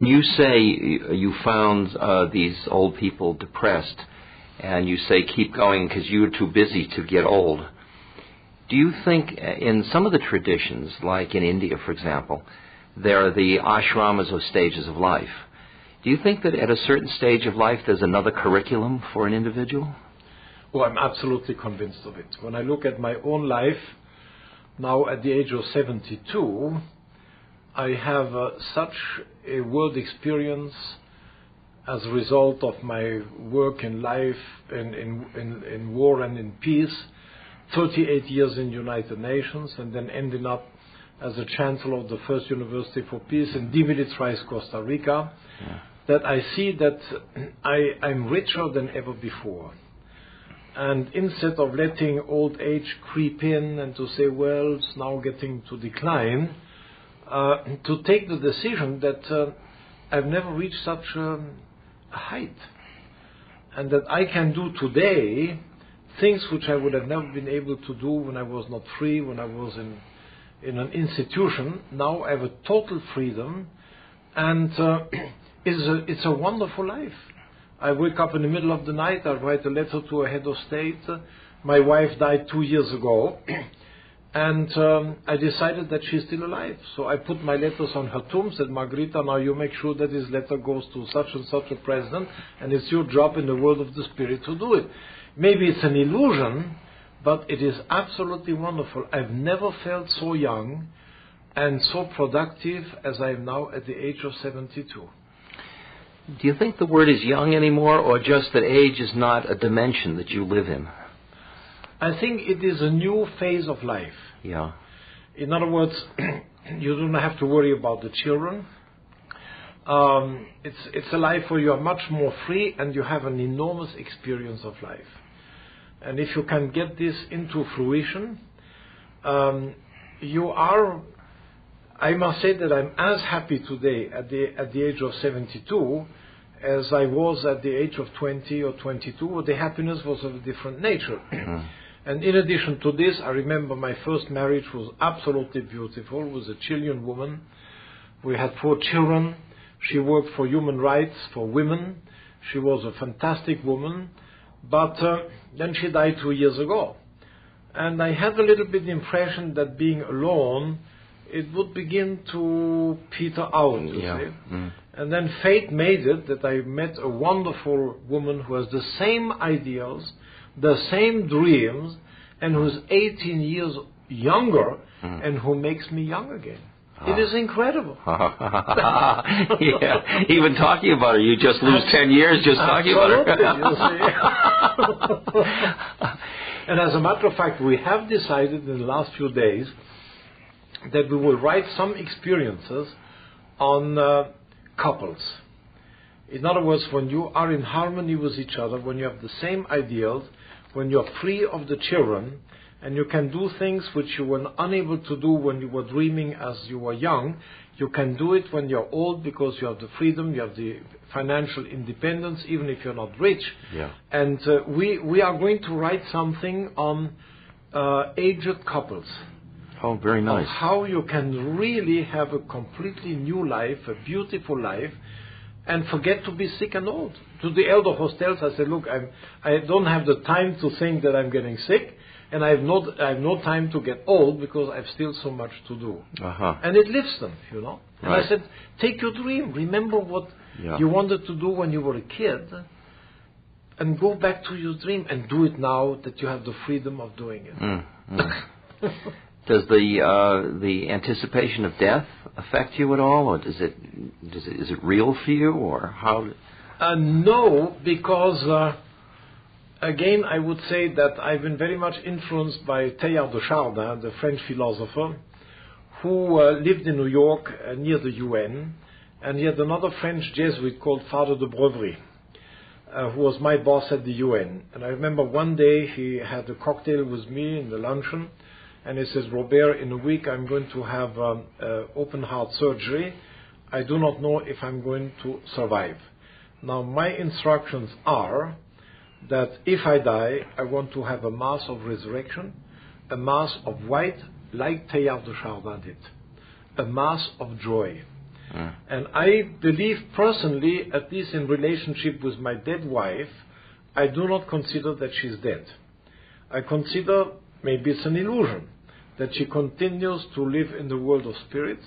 You say you found these old people depressed, and you say keep going because you were too busy to get old. Do you think in some of the traditions, like in India, for example, there are the ashramas or stages of life? Do you think that at a certain stage of life there's another curriculum for an individual? Oh, I'm absolutely convinced of it. When I look at my own life, now at the age of 72, I have such a world experience as a result of my work in life, in war and in peace, 38 years in the United Nations, and then ending up as a chancellor of the First University for Peace in Dimilitz, Costa Rica, that I see that I'm richer than ever before. And instead of letting old age creep in and to say, well, it's now getting to decline, to take the decision that I've never reached such a height, and that I can do today things which I would have never been able to do when I was not free, when I was in an institution. Now I have a total freedom, and it's a wonderful life. I wake up in the middle of the night, I write a letter to a head of state. My wife died 2 years ago, and I decided that she's still alive. So I put my letters on her tomb, said, Margarita, now you make sure that this letter goes to such and such a president, and it's your job in the world of the spirit to do it. Maybe it's an illusion, but it is absolutely wonderful. I've never felt so young and so productive as I am now at the age of 72. Do you think the word is young anymore, or just that age is not a dimension that you live in? I think it is a new phase of life. Yeah. In other words, you don't have to worry about the children. It's a life where you are much more free and you have an enormous experience of life. And if you can get this into fruition, you are, I must say that I'm as happy today at the age of 72 as I was at the age of 20 or 22, where the happiness was of a different nature. And in addition to this, I remember my first marriage was absolutely beautiful. It was a Chilean woman. We had 4 children. She worked for human rights for women. She was a fantastic woman. But then she died 2 years ago. And I had a little bit the impression that being alone, it would begin to peter out, you see. And then fate made it that I met a wonderful woman who has the same ideals, the same dreams, and who's 18 years younger, and who makes me young again. It is incredible. Yeah. Even talking about her, you just lose 10 years just talking about her. You see. And as a matter of fact, we have decided in the last few days that we will write some experiences on couples. In other words, when you are in harmony with each other, when you have the same ideals, when you're free of the children, and you can do things which you were unable to do when you were dreaming as you were young, you can do it when you're old because you have the freedom, you have the financial independence, even if you're not rich. Yeah. And we are going to write something on aged couples. Oh, very nice. Of how you can really have a completely new life, a beautiful life, and forget to be sick and old. To the elder hostels, I said, look, I don't have the time to think that I'm getting sick, and I have no time to get old because I have still so much to do. And it lifts them, you know. And I said, take your dream. Remember what you wanted to do when you were a kid, and go back to your dream and do it now that you have the freedom of doing it. Does the anticipation of death affect you at all, or is it real for you, or how? No, because again, I would say that I've been very much influenced by Teilhard de Chardin, the French philosopher, who lived in New York near the UN, and he had another French Jesuit called Father de Breuvry, who was my boss at the UN. And I remember one day he had a cocktail with me in the luncheon, and he says, Robert, in a week I'm going to have open heart surgery. I do not know if I'm going to survive. Now, my instructions are that if I die, I want to have a mass of resurrection, a mass of white, like Teilhard de Chardin did, a mass of joy. And I believe personally, at least in relationship with my dead wife, I do not consider that she's dead. I consider maybe it's an illusion that she continues to live in the world of spirits.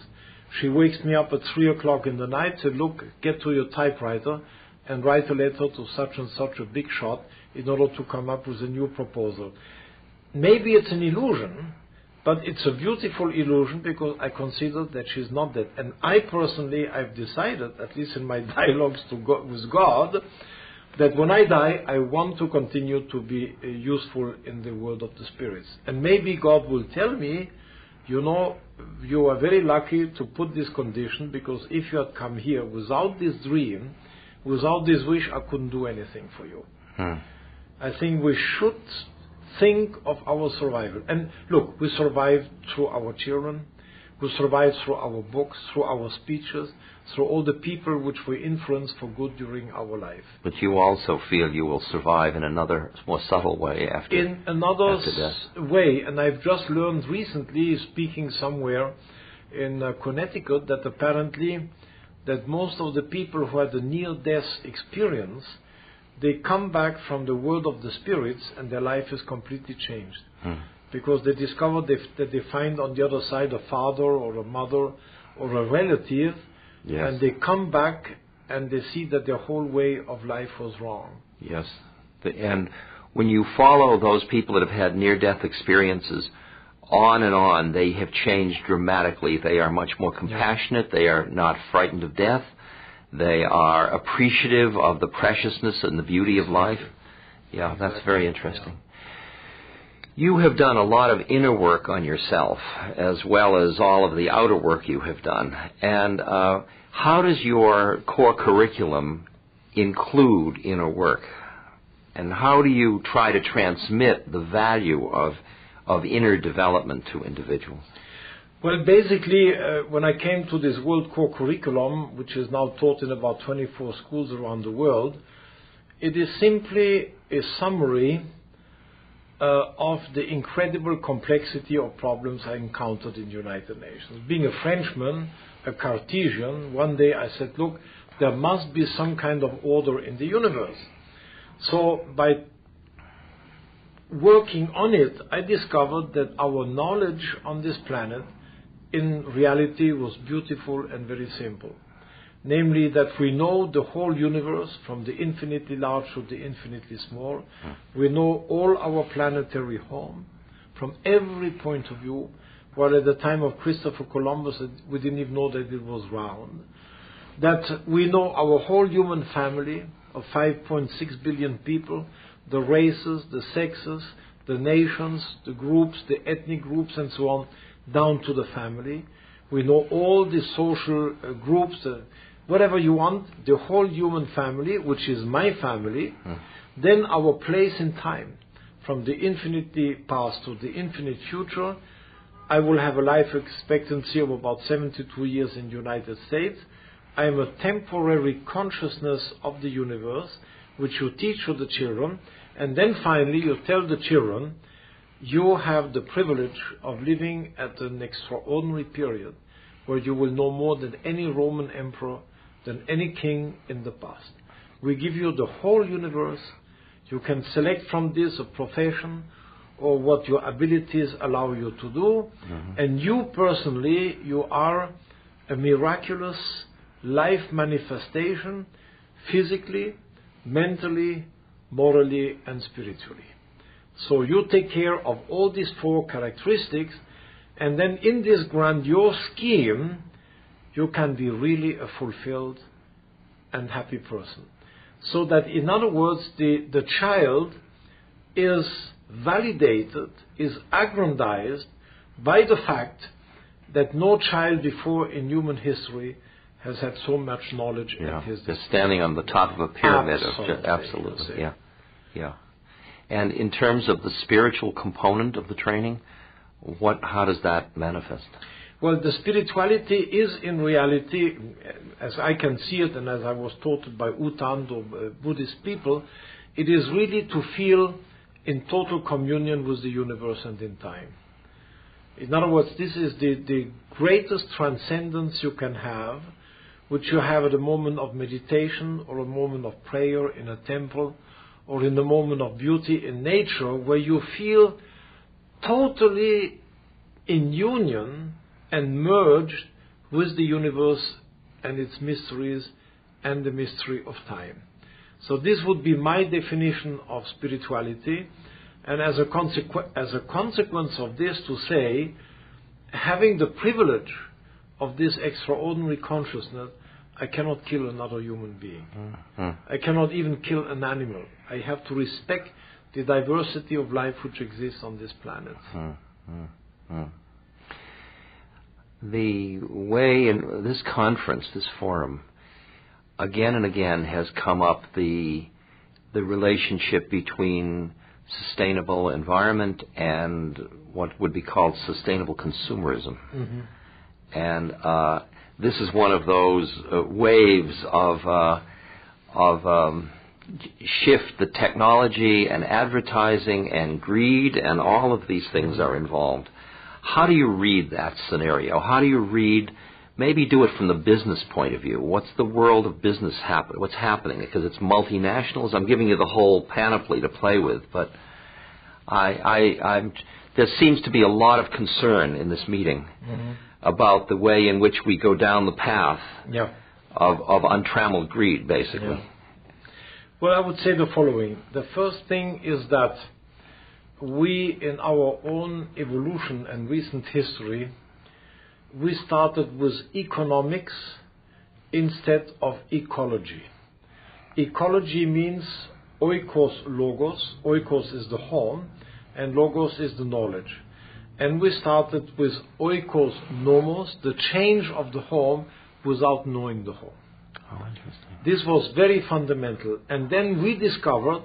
She wakes me up at 3 o'clock in the night, said, look, get to your typewriter and write a letter to such and such a big shot in order to come up with a new proposal. Maybe it's an illusion, but it's a beautiful illusion because I consider that she's not dead. And I personally, I've decided, at least in my dialogues with God, that when I die, I want to continue to be useful in the world of the spirits. And maybe God will tell me, you know, you are very lucky to put this condition, because if you had come here without this dream, without this wish, I couldn't do anything for you. I think we should think of our survival. And look, we survive through our children, we survive through our books, through our speeches, through all the people which we influence for good during our life. But you also feel you will survive in another more subtle way after death. In another way, and I've just learned recently, speaking somewhere in Connecticut, that apparently that most of the people who had a near-death experience, they come back from the world of the spirits and their life is completely changed. Because they discover that they find on the other side a father or a mother or a relative, and they come back and they see that their whole way of life was wrong. Yes. And when you follow those people that have had near-death experiences, on, they have changed dramatically. They are much more compassionate. They are not frightened of death. They are appreciative of the preciousness and the beauty of life. Yeah, that's very interesting. You have done a lot of inner work on yourself, as well as all of the outer work you have done. And how does your core curriculum include inner work? And how do you try to transmit the value of inner development to individuals? Well, basically, when I came to this World Core Curriculum, which is now taught in about 24 schools around the world, it is simply a summary of the incredible complexity of problems I encountered in the United Nations. Being a Frenchman, a Cartesian, one day I said, look, there must be some kind of order in the universe. So by working on it, I discovered that our knowledge on this planet in reality was beautiful and very simple. Namely, that we know the whole universe from the infinitely large to the infinitely small. We know all our planetary home from every point of view, while at the time of Christopher Columbus, we didn't even know that it was round. That we know our whole human family of 5.6 billion people, the races, the sexes, the nations, the groups, the ethnic groups, and so on, down to the family. We know all the social groups, whatever you want, the whole human family, which is my family. Then our place in time, from the infinity past to the infinite future. I will have a life expectancy of about 72 years in the United States. I am a temporary consciousness of the universe, which you teach to the children. And then finally you tell the children, you have the privilege of living at an extraordinary period where you will know more than any Roman emperor, than any king in the past. We give you the whole universe. You can select from this a profession or what your abilities allow you to do. And you personally, you are a miraculous life manifestation, physically, mentally, morally, and spiritually. So you take care of all these four characteristics, and then in this grandiose scheme, you can be really a fulfilled and happy person. So that, in other words, the child is validated, is aggrandized by the fact that no child before in human history has had so much knowledge at his disposal. Standing on the top of a pyramid. Absolutely. Yeah. And in terms of the spiritual component of the training, how does that manifest? Well, the spirituality is in reality, as I can see it and as I was taught by U Thant or Buddhist people, it is really to feel in total communion with the universe and in time. In other words, this is the greatest transcendence you can have, which you have at a moment of meditation or a moment of prayer in a temple or in a moment of beauty in nature, where you feel totally in union and merged with the universe and its mysteries and the mystery of time. So this would be my definition of spirituality, and as a consequence of this, to say, having the privilege of this extraordinary consciousness, I cannot kill another human being. I cannot even kill an animal. I have to respect the diversity of life which exists on this planet. The way in this conference, this forum, again and again has come up the relationship between sustainable environment and what would be called sustainable consumerism. And this is one of those waves of shift. The technology and advertising and greed and all of these things are involved. How do you read that scenario? How do you read, maybe do it from the business point of view? What's the world of business what's happening? Because it's multinationals. I'm giving you the whole panoply to play with, but there seems to be a lot of concern in this meeting about the way in which we go down the path of untrammeled greed, basically. Well, I would say the following. The first thing is that we, in our own evolution and recent history, we started with economics instead of ecology. Ecology means oikos logos. Oikos is the home, and logos is the knowledge. And we started with oikos nomos, the change of the home without knowing the home. Oh, interesting. This was very fundamental. And then we discovered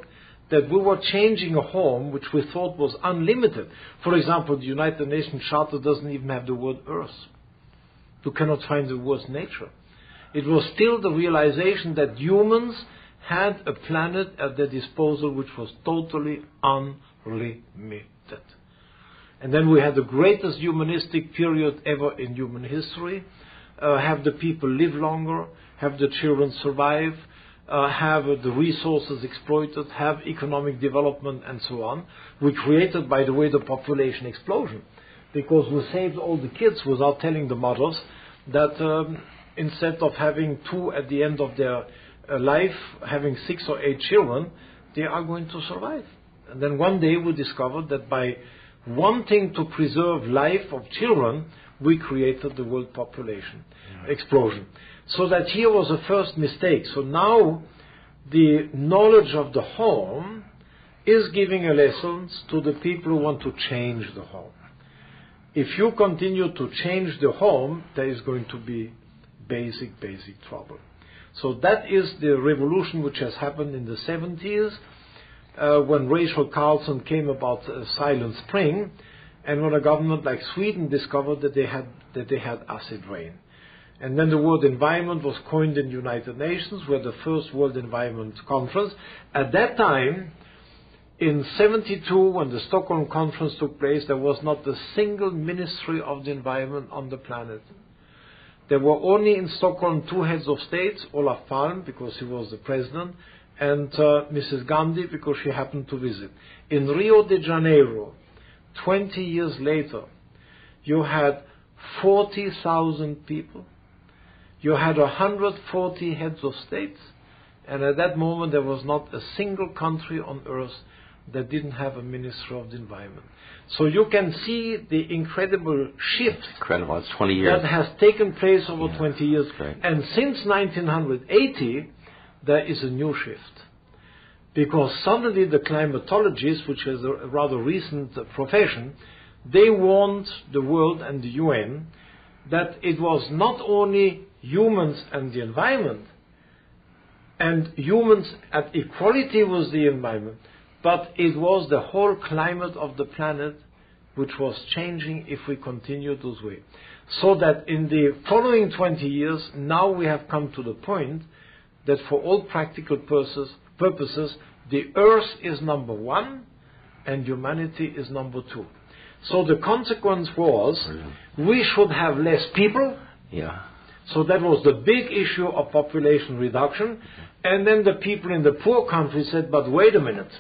that we were changing a home which we thought was unlimited. For example, the United Nations Charter doesn't even have the word earth. You cannot find the word nature. It was still the realization that humans had a planet at their disposal which was totally unlimited. And then we had the greatest humanistic period ever in human history. Have the people live longer, have the children survive, have the resources exploited, have economic development and so on. We created, by the way, the population explosion, because we saved all the kids without telling the mothers that instead of having 2 at the end of their life, having 6 or 8 children, they are going to survive. And then one day we discovered that by wanting to preserve life of children, we created the world population explosion. So that here was a first mistake. So now the knowledge of the home is giving a lesson to the people who want to change the home. If you continue to change the home, there is going to be basic trouble. So that is the revolution which has happened in the 70s, when Rachel Carlson came about Silent Spring, and when a government like Sweden discovered that they had acid rain. And then the word environment was coined in the United Nations, where the first World Environment Conference. At that time, in 72, when the Stockholm Conference took place, there was not a single Ministry of the Environment on the planet. There were only in Stockholm 2 heads of states, Olof Palme, because he was the president, and Mrs. Gandhi, because she happened to visit. In Rio de Janeiro, 20 years later, you had 40,000 people. You had 140 heads of states, and at that moment there was not a single country on earth that didn't have a Minister of the Environment. So you can see the incredible shift. Incredible. It's 20 years. That has taken place over 20 years. Great. And since 1980, there is a new shift. Because suddenly the climatologists, which is a rather recent profession, they warned the world and the UN that it was not only humans and the environment, and humans at equality with the environment, but it was the whole climate of the planet which was changing if we continue this way. So that in the following 20 years, now we have come to the point that for all practical purposes, the earth is number 1 and humanity is number 2. So the consequence was we should have less people. Yeah. So that was the big issue of population reduction. And then the people in the poor countries said, but wait a minute.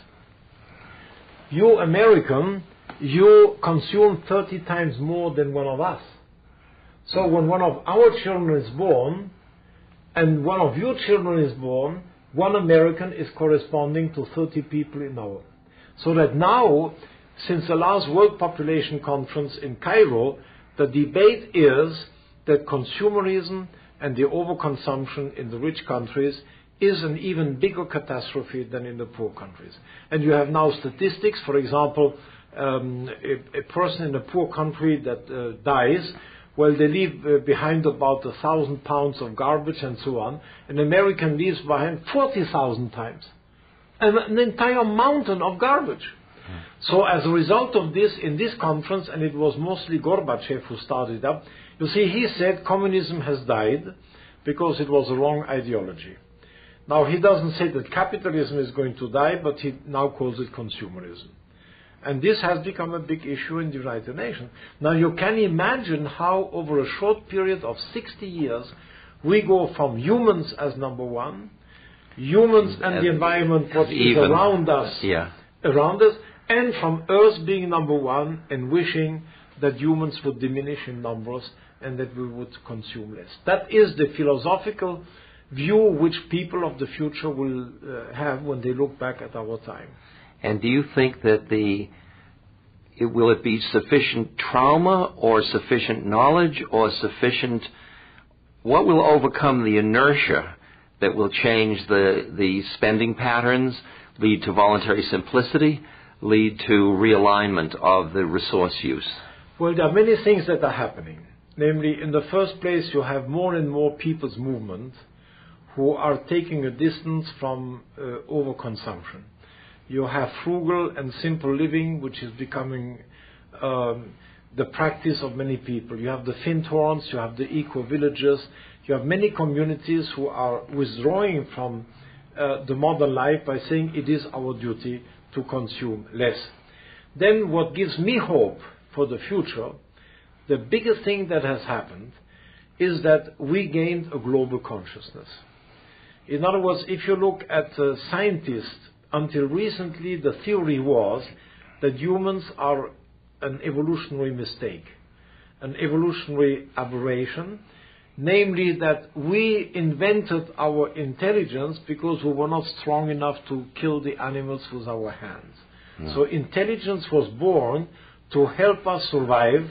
You American, you consume 30 times more than one of us. So when one of our children is born and one of your children is born, one American is corresponding to 30 people in our. So that now, since the last World Population Conference in Cairo, the debate is that consumerism and the overconsumption in the rich countries is an even bigger catastrophe than in the poor countries. And you have now statistics, for example, a person in a poor country that dies, well, they leave behind about 1,000 pounds of garbage and so on. An American leaves behind 40,000 times. And an entire mountain of garbage. So as a result of this, in this conference, and it was mostly Gorbachev who started up, you see, he said communism has died because it was a wrong ideology. Now, he doesn't say that capitalism is going to die, but he now calls it consumerism. And this has become a big issue in the United Nations. Now, you can imagine how over a short period of 60 years, we go from humans as number one, humans and the environment, what is around us, and from Earth being number one and wishing that humans would diminish in numbers and that we would consume less. That is the philosophical view which people of the future will have when they look back at our time. And do you think that will it be sufficient trauma or sufficient knowledge or sufficient, what will overcome the inertia that will change the spending patterns, lead to voluntary simplicity, lead to realignment of the resource use? Well, there are many things that are happening. Namely, in the first place, you have more and more people's movement who are taking a distance from overconsumption. You have frugal and simple living, which is becoming the practice of many people. You have the Finthorns, you have the eco-villages, you have many communities who are withdrawing from the modern life by saying it is our duty to consume less. Then what gives me hope for the future, the biggest thing that has happened is that we gained a global consciousness. In other words, if you look at scientists, until recently the theory was that humans are an evolutionary mistake, an evolutionary aberration, namely that we invented our intelligence because we were not strong enough to kill the animals with our hands. So intelligence was born to help us survive,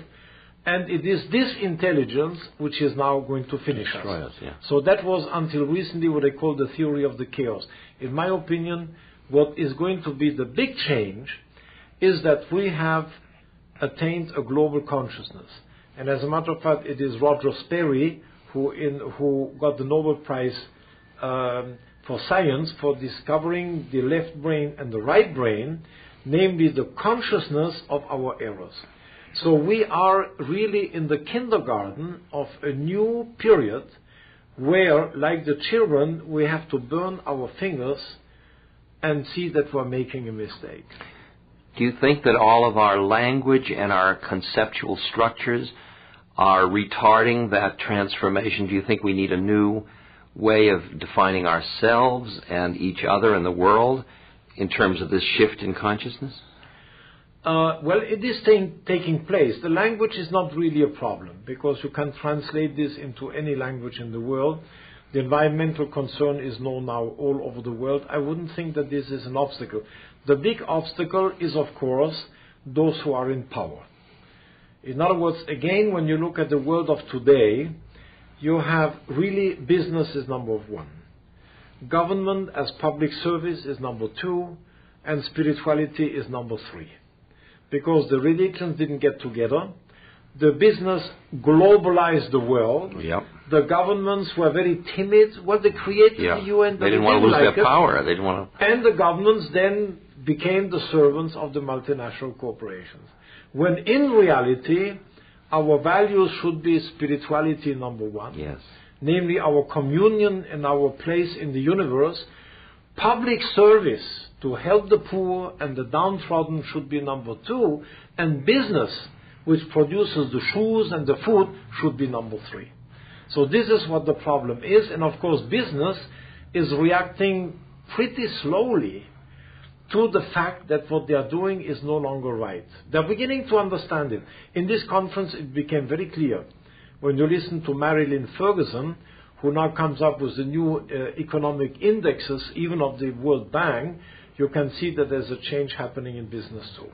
and it is this intelligence which is now going to finish us. So that was until recently what they call the theory of the chaos. In my opinion, what is going to be the big change is that we have attained a global consciousness. And as a matter of fact, it is Roger Sperry who got the Nobel Prize for science for discovering the left brain and the right brain, namely the consciousness of our errors. So we are really in the kindergarten of a new period where, like the children, we have to burn our fingers and see that we're making a mistake. Do you think that all of our language and our conceptual structures are retarding that transformation? Do you think we need a new way of defining ourselves and each other and the world in terms of this shift in consciousness? Well, it is taking place. The language is not really a problem because you can translate this into any language in the world. The environmental concern is known now all over the world. I wouldn't think that this is an obstacle. The big obstacle is, of course, those who are in power. In other words, again, when you look at the world of today, you have really business is number one. Government as public service is number two, and spirituality is number three. Because the religions didn't get together, the business globalized the world. The governments were very timid. Well, they created the UN. They didn't want to lose their power. They didn't want to. And the governments then became the servants of the multinational corporations. When in reality, our values should be spirituality number one. Namely our communion and our place in the universe. Public service to help the poor and the downtrodden should be number two, and business, which produces the shoes and the food, should be number three. So this is what the problem is, and of course business is reacting pretty slowly to the fact that what they are doing is no longer right. They're beginning to understand it. In this conference it became very clear. When you listen to Marilyn Ferguson, who now comes up with the new economic indexes, even of the World Bank, you can see that there's a change happening in business too.